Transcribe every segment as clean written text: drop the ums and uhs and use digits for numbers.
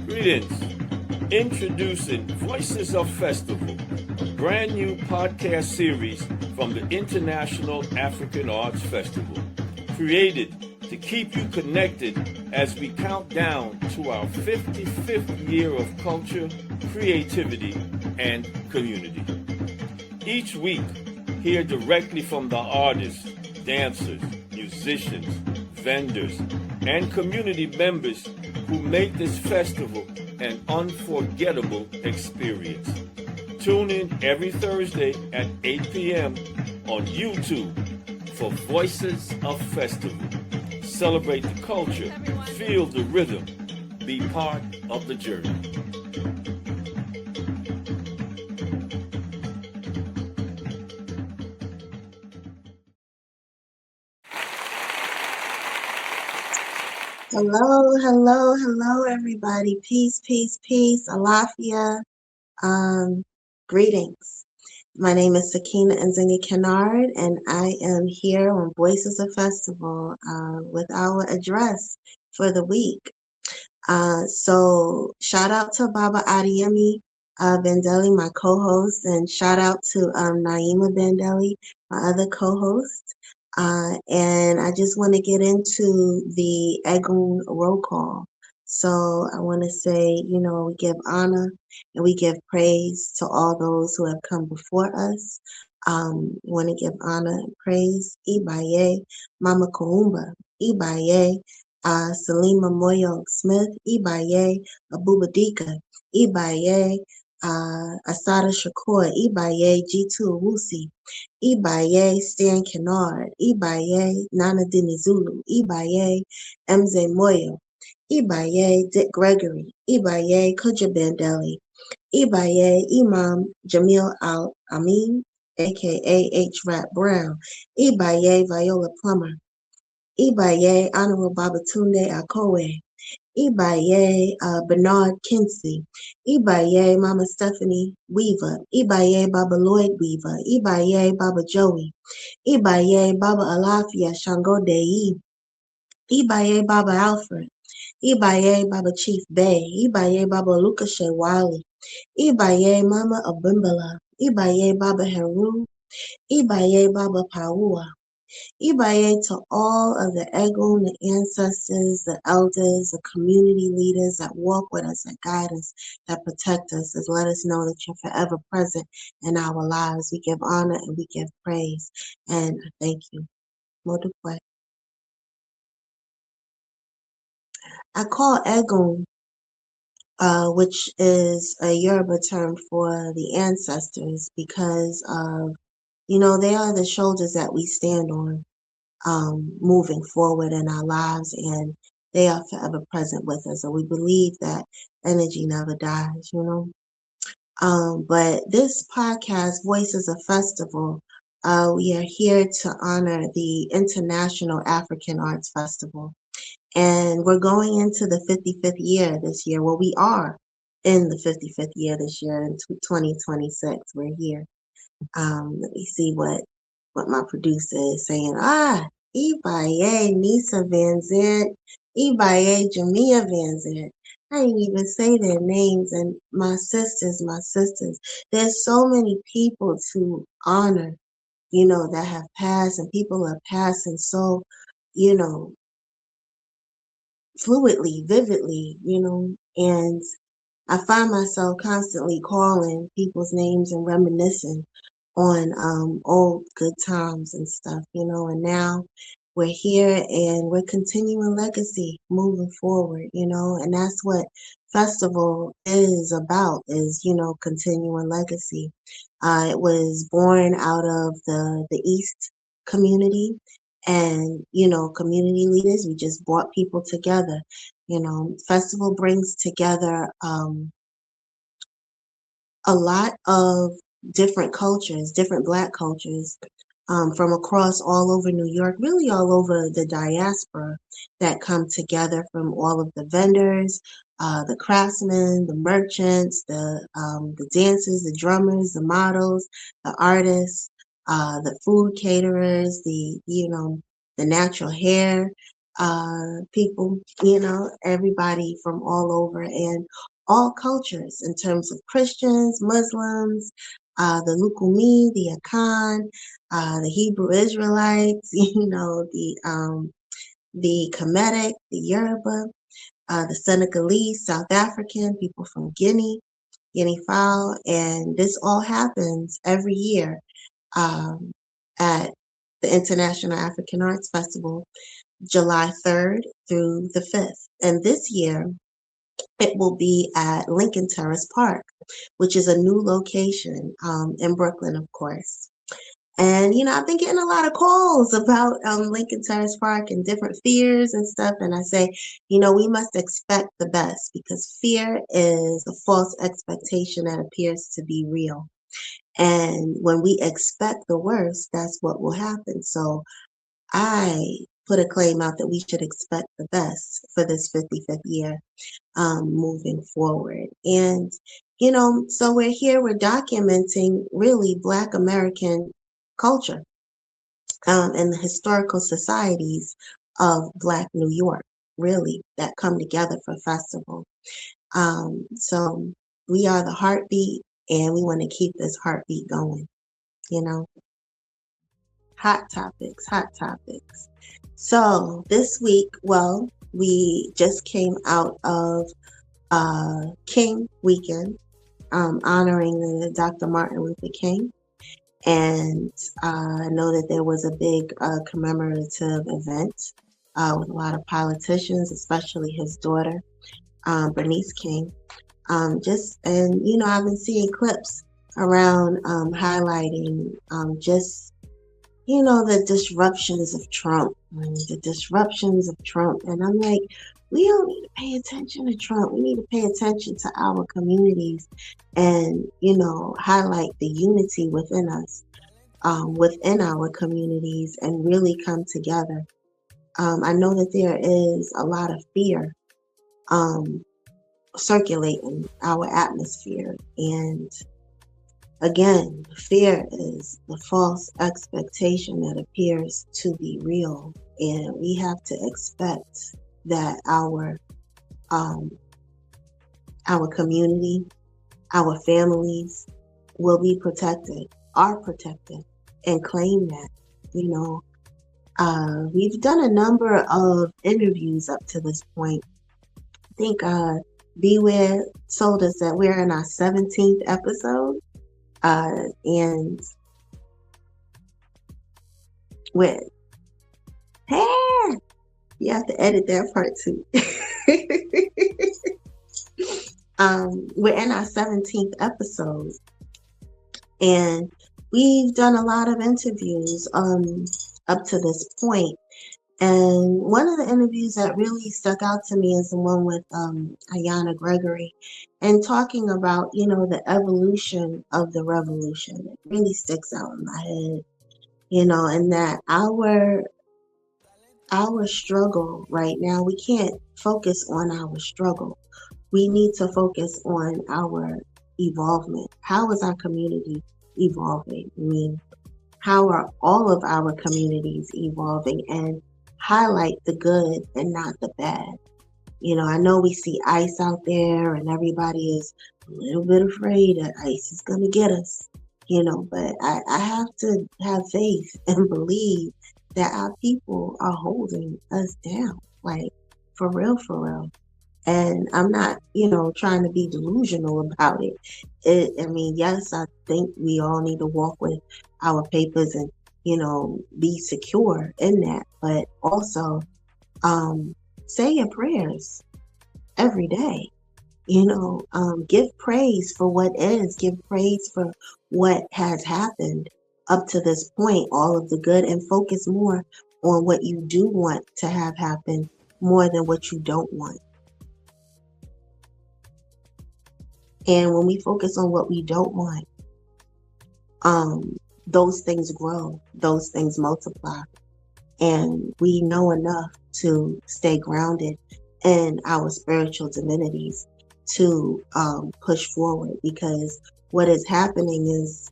Greetings. Introducing Voices of Festival, a brand new podcast series from the International African Arts Festival, created to keep you connected as we count down to our 55th year of culture, creativity, and community. Each week, hear directly from the artists, dancers, musicians, vendors, and community members who make this festival an unforgettable experience. Tune in every Thursday at 8 p.m. on YouTube for Voices of Festival. Celebrate the culture, feel the rhythm, be part of the journey. Hello, everybody. Peace, Alafia. Greetings. My name is Sakeenah Nzinga Kinard, and I am here on Voices of Festival with our address for the week. So shout out to Baba Adiyemi Bandeli, my co-host, and shout out to Naima Bandeli, my other co-host. And I just want to get into the Egun roll call. So I want to say, we give honor and we give praise to all those who have come before us. We want to give honor and praise. Ibaye, Mama Koumba, Ibaye, Salima Moyo Smith, Ibaye, Abubadika, Ibaye, Asada Shakur, Ibaye, G2 Awusi, Ibaye, Stan Kennard, Ibaye, Nana Dinizulu, Ibaye, MZ Moyo, Ibaye, Dick Gregory, Ibaye, Kuja Bandeli, Ibaye, Imam Jamil Al-Amin, aka H. Rat Brown, Ibaye, Viola Plummer, Ibaye, Honorable Babatunde Akowe, Ibaye, Bernard Kinsey, Ibaye, Mama Stephanie Weaver, Ibaye, Baba Lloyd Weaver, Ibaye, Baba Joey, Ibaye, Baba Alafia Shango Dei, Ibaye, Baba Alfred, Ibaye, Baba Chief Bay, Ibaye, Baba Lucashe Wiley, Ibaye, Mama Abimbala, Ibaye, Baba Heru, Ibaye, Baba Paua, Ibaye to all of the Egun, the ancestors, the elders, the community leaders that walk with us, that guide us, that protect us, that let us know that you're forever present in our lives. We give honor and we give praise. And thank you. Modukwe. I call Egun, which is a Yoruba term for the ancestors, because of, they are the shoulders that we stand on. Moving forward in our lives, and they are forever present with us. So we believe that energy never dies, But this podcast, Voices of Festival, we are here to honor the International African Arts Festival. And we're going into the 55th year this year. Well, we are in the 55th year this year in 2026. We're here. Let me see what my producer is saying. Ibaye Nisa Van Zant, Ibaye Jamia Van Zant. I didn't even say their names, and my sisters. There's so many people to honor, that have passed, and people are passing so, fluidly, vividly, and I find myself constantly calling people's names and reminiscing on old good times and stuff, and now we're here and we're continuing legacy moving forward, and that's what festival is about, is, continuing legacy. It was born out of the East community, and, community leaders, we just brought people together. Festival brings together a lot of different cultures, different Black cultures, from across all over New York, really all over the diaspora, that come together, from all of the vendors, the craftsmen, the merchants, the dancers, the drummers, the models, the artists, the food caterers, the natural hair people, everybody from all over and all cultures in terms of Christians, Muslims, the Lukumi, the Akan, the Hebrew Israelites, the Kemetic, the Yoruba, the Senegalese, South African, people from Guinea Fowl, and this all happens every year um, at the International African Arts Festival, July 3rd through the 5th. And this year, it will be at Lincoln Terrace Park, which is a new location in Brooklyn, of course. And, I've been getting a lot of calls about Lincoln Terrace Park and different fears and stuff. And I say, we must expect the best because fear is a false expectation that appears to be real. And when we expect the worst, that's what will happen. So I put a claim out that we should expect the best for this 55th year moving forward. And, so we're here, we're documenting really Black American culture and the historical societies of Black New York, really, that come together for festival. So we are the heartbeat, and we want to keep this heartbeat going, you know. Hot topics, hot topics. So this week, well, we just came out of King Weekend, honoring the Dr. Martin Luther King. And I know that there was a big commemorative event with a lot of politicians, especially his daughter, Bernice King. I've been seeing clips around highlighting just the disruptions of Trump, and I'm like, we don't need to pay attention to Trump. We need to pay attention to our communities and, highlight the unity within us, within our communities, and really come together. I know that there is a lot of fear circulating our atmosphere, and again, fear is the false expectation that appears to be real, and we have to expect that our community, our families will be protected, are protected, and claim that. We've done a number of interviews up to this point. I think Beware told us that we're in our 17th episode. And with you have to edit that part too. We're in our 17th episode, and we've done a lot of interviews up to this point. And one of the interviews that really stuck out to me is the one with Ayanna Gregory, and talking about, the evolution of the revolution. It really sticks out in my head, and that our struggle right now, we can't focus on our struggle. We need to focus on our evolvement. How is our community evolving? I mean, how are all of our communities evolving? And highlight the good and not the bad. I know we see ICE out there and everybody is a little bit afraid that ICE is going to get us, but I have to have faith and believe that our people are holding us down, like for real, for real. And I'm not, trying to be delusional about it. Yes, I think we all need to walk with our papers and be secure in that, but also say your prayers every day. Give praise for what is, give praise for what has happened up to this point, all of the good, and focus more on what you do want to have happen more than what you don't want. And when we focus on what we don't want, those things grow, those things multiply, and we know enough to stay grounded in our spiritual divinities to push forward, because what is happening is,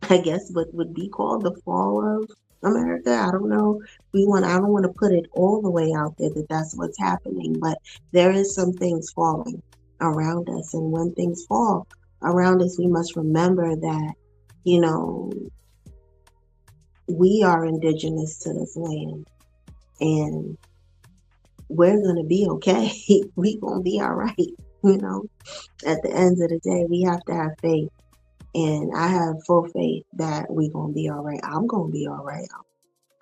I guess, what would be called the fall of America. I don't know. I don't want to put it all the way out there that that's what's happening, but there is some things falling around us. And when things fall around us, we must remember that, you know, we are indigenous to this land and we're going to be okay. We going to be all right. You know, at the end of the day, we have to have faith. And I have full faith that we going to be all right. I'm going to be all right.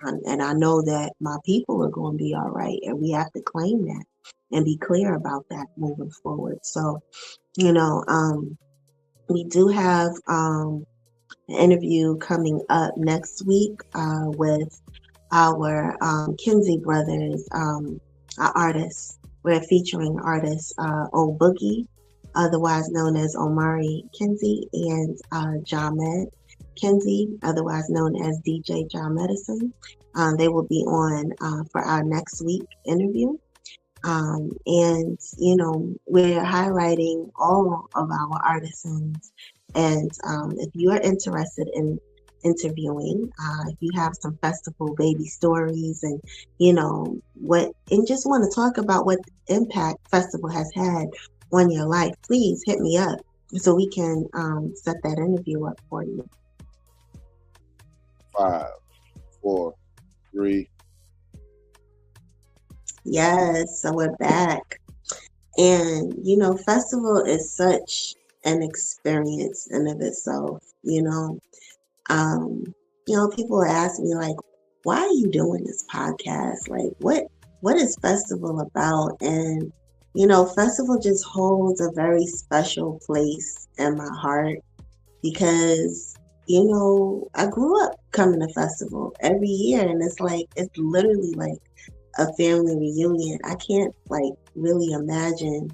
And I know that my people are going to be all right. And we have to claim that and be clear about that moving forward. So, you know, we do have an interview coming up next week with our Kinsey brothers, artists. We're featuring artists Old Boogie, otherwise known as Omari Kinsey, and Jamed Kinsey, otherwise known as DJ John Medicine. They will be on for our next week interview. And, you know, we're highlighting all of our artisans. And if you are interested in interviewing, if you have some festival baby stories and, you know, and just want to talk about what impact festival has had on your life, please hit me up so we can set that interview up for you. 5, 4, 3. Yes, so we're back. And, you know, festival is such an experience in of itself, you know. People ask me like, why are you doing this podcast? Like, what is festival about? And, you know, festival just holds a very special place in my heart because, you know, I grew up coming to festival every year, and it's literally like a family reunion. I can't like really imagine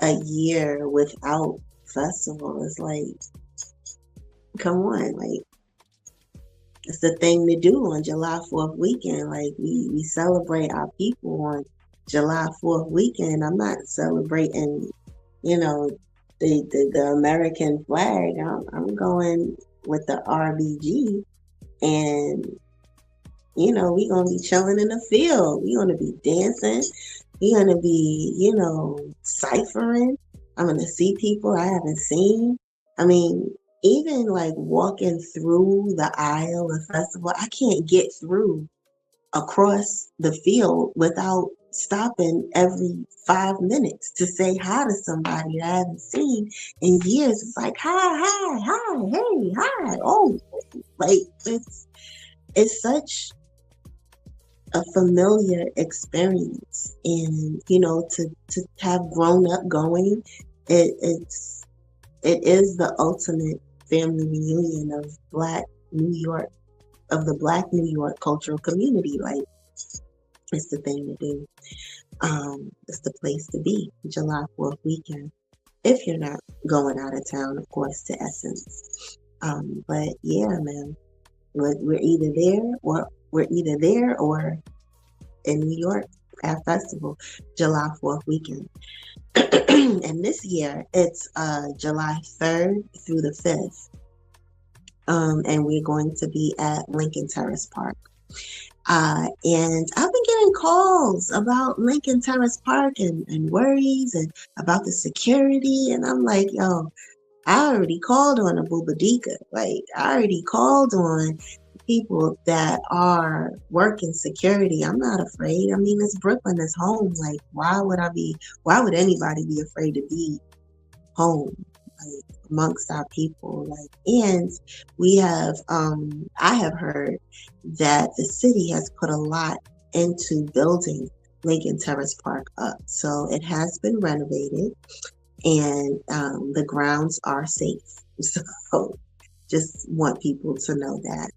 a year without festival. It's like, come on, like it's the thing to do on July 4th weekend. Like we celebrate our people on July 4th weekend. I'm not celebrating, you know, the American flag. I'm going with the RBG, and you know, we're going to be chilling in the field. We're going to be dancing. We're going to be, you know, ciphering. I'm going to see people I haven't seen. I mean, even like walking through the aisle of festival, I can't get through across the field without stopping every 5 minutes to say hi to somebody that I haven't seen in years. It's like, hi, hey, hi. Oh, like it's such a familiar experience, and you know, to have grown up going, it is the ultimate family reunion of the Black New York cultural community. Like, it's the thing to do. It's the place to be July 4th weekend, if you're not going out of town, of course, to Essence. But yeah, man, we're either there or in New York at festival July 4th weekend. And this year it's July 3rd through the 5th. And we're going to be at Lincoln Terrace Park. And I've been getting calls about Lincoln Terrace Park and worries and about the security. And I'm like, yo, I already called on a Bubadika. Like, I already called on people that are working security. I'm not afraid. I mean, it's Brooklyn, it's home. Like, why would anybody be afraid to be home, like, amongst our people? Like, and we have, I have heard that the city has put a lot into building Lincoln Terrace Park up. So it has been renovated, and the grounds are safe. So just want people to know that.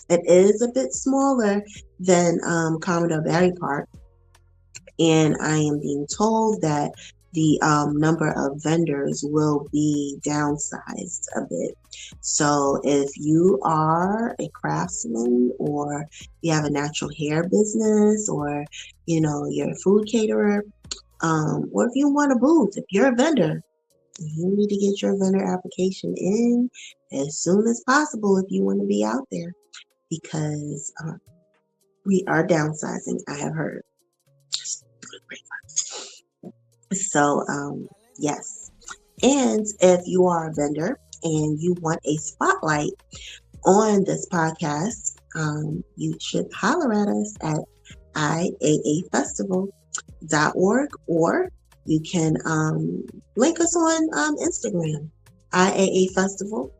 It is a bit smaller than Commodore Barry Park, and I am being told that the number of vendors will be downsized a bit. So if you are a craftsman, or you have a natural hair business, or you know, you're a food caterer, or if you want a booth, if you're a vendor, you need to get your vendor application in as soon as possible if you want to be out there. because we are downsizing, I have heard. So, yes. And if you are a vendor and you want a spotlight on this podcast, you should holler at us at iaafestival.org, or you can link us on Instagram, IAA Festival,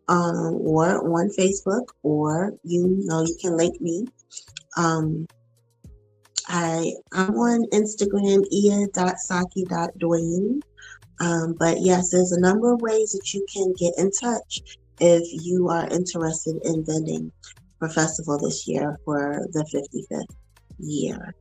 or on Facebook, or you can link me. I'm on Instagram, ia.saki.doyne. But yes, there's a number of ways that you can get in touch if you are interested in vending for festival this year for the 55th year.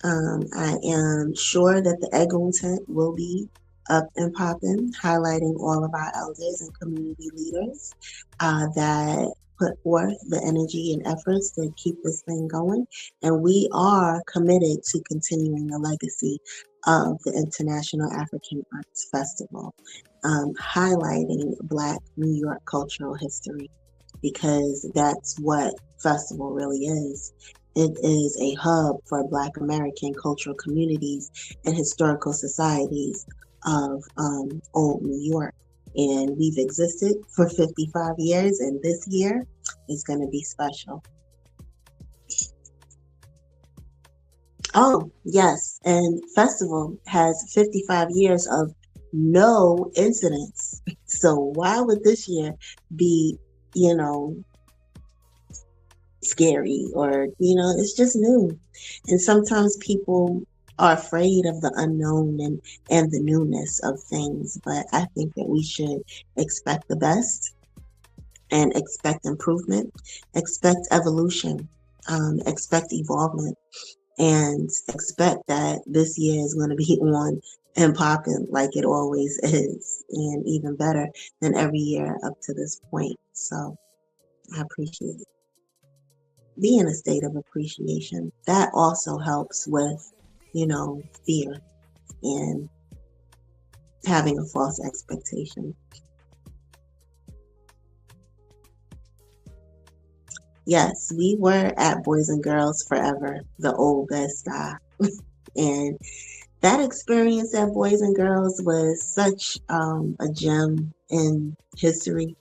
I am sure that the Egg-on tent will be up and popping, highlighting all of our elders and community leaders that put forth the energy and efforts to keep this thing going. And we are committed to continuing the legacy of the International African Arts Festival, highlighting Black New York cultural history, because that's what festival really is. It is a hub for Black American cultural communities and historical societies of old New York. And we've existed for 55 years, and this year is going to be special. Oh, yes, and festival has 55 years of no incidents. So why would this year be, scary, or it's just new? And sometimes people are afraid of the unknown and the newness of things, but I think that we should expect the best and expect improvement, expect evolution, expect evolvement, and expect that this year is going to be on and popping like it always is, and even better than every year up to this point. So I appreciate it. Be in a state of appreciation. That also helps with, fear and having a false expectation. Yes, we were at Boys and Girls Forever, the old Bed-Stuy. And that experience at Boys and Girls was such a gem in history.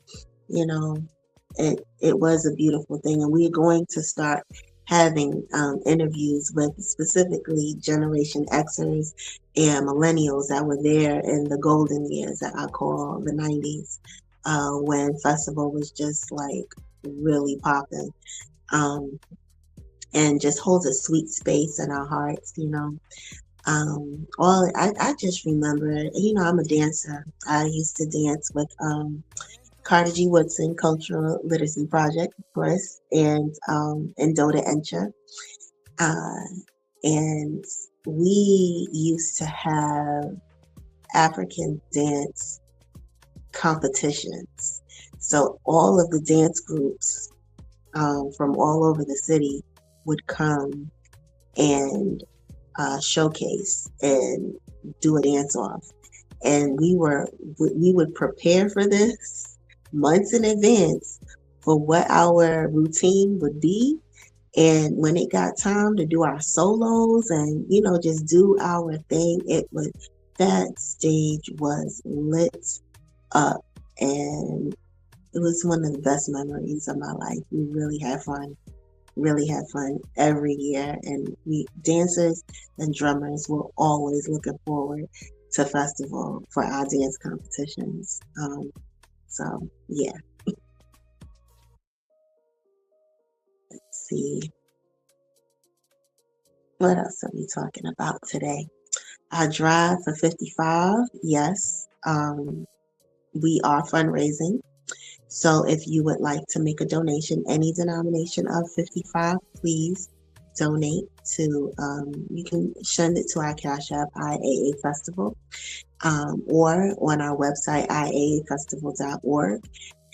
It was a beautiful thing, and we're going to start having interviews with specifically Generation Xers and Millennials that were there in the golden years that I call the 90s, when festival was just like really popping, and just holds a sweet space in our hearts. I just remember, I'm a dancer. I used to dance with Carter G. Woodson Cultural Literacy Project, of course, and Dota Encha. And we used to have African dance competitions. So all of the dance groups from all over the city would come and showcase and do a dance off. And we would prepare for this months in advance for what our routine would be. And when it got time to do our solos and, just do our thing, that stage was lit up. And it was one of the best memories of my life. We really had fun every year. And we dancers and drummers were always looking forward to festival for our dance competitions. So yeah. Let's see. What else are we talking about today? Our drive for 55. Yes. We are fundraising. So if you would like to make a donation, any denomination of 55, please donate to, you can send it to our Cash App, IAA Festival, or on our website, iaafestival.org.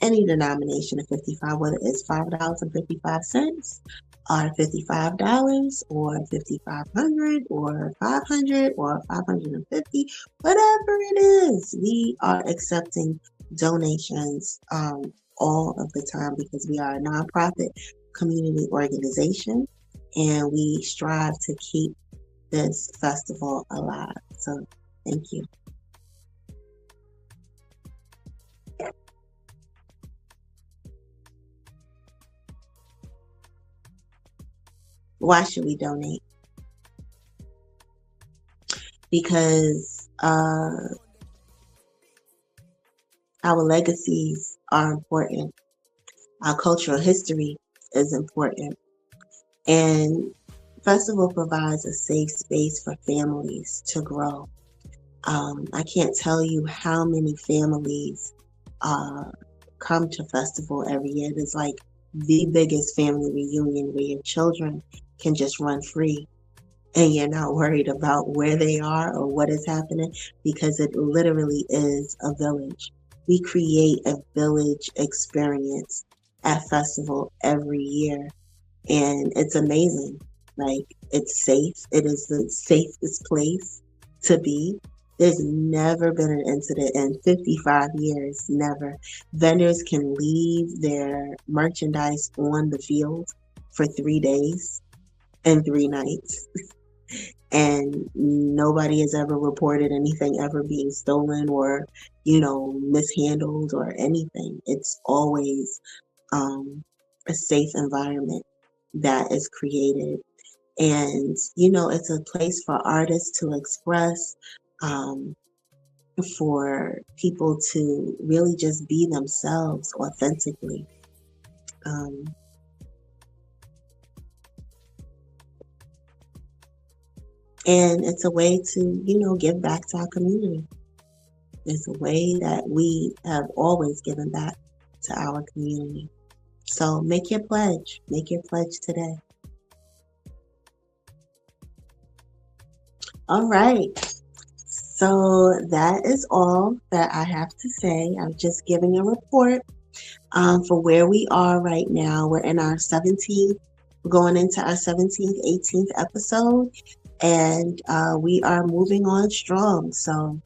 Any denomination of 55, whether it's $5.55 or $55 or $5,500 or $500 or $550, whatever it is, we are accepting donations all of the time because we are a nonprofit community organization and we strive to keep this festival alive. So thank you. Why should we donate? Because our legacies are important. Our cultural history is important. And festival provides a safe space for families to grow. I can't tell you how many families come to festival every year. It's like the biggest family reunion where your children can just run free and you're not worried about where they are or what is happening because it literally is a village. We create a village experience at festival every year and it's amazing. Like, it's safe. It is the safest place to be. There's never been an incident in 55 years, never. Vendors can leave their merchandise on the field for 3 days and 3 nights. And nobody has ever reported anything ever being stolen or, mishandled or anything. It's always a safe environment that is created. And, it's a place for artists to express, for people to really just be themselves authentically. And it's a way to, give back to our community. It's a way that we have always given back to our community. So make your pledge. Make your pledge today. All right. So that is all that I have to say. I'm just giving a report for where we are right now. We're in our 17th, going into our 17th, 18th episode, and we are moving on strong. So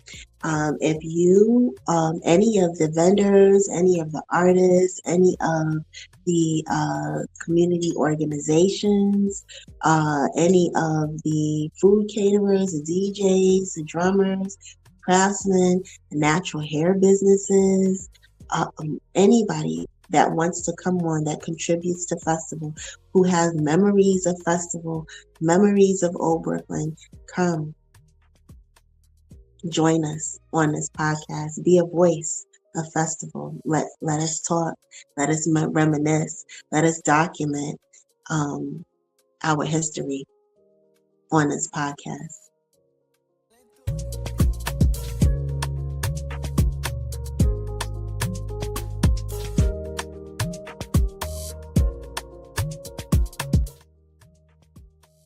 if you, any of the vendors, any of the artists, any of the community organizations, any of the food caterers, the DJs, the drummers, craftsmen, the natural hair businesses, anybody that wants to come on that contributes to festival, who has memories of festival, memories of Old Brooklyn, come join us on this podcast. Be a voice of festival. Let us talk. Let us reminisce. Let us document our history on this podcast.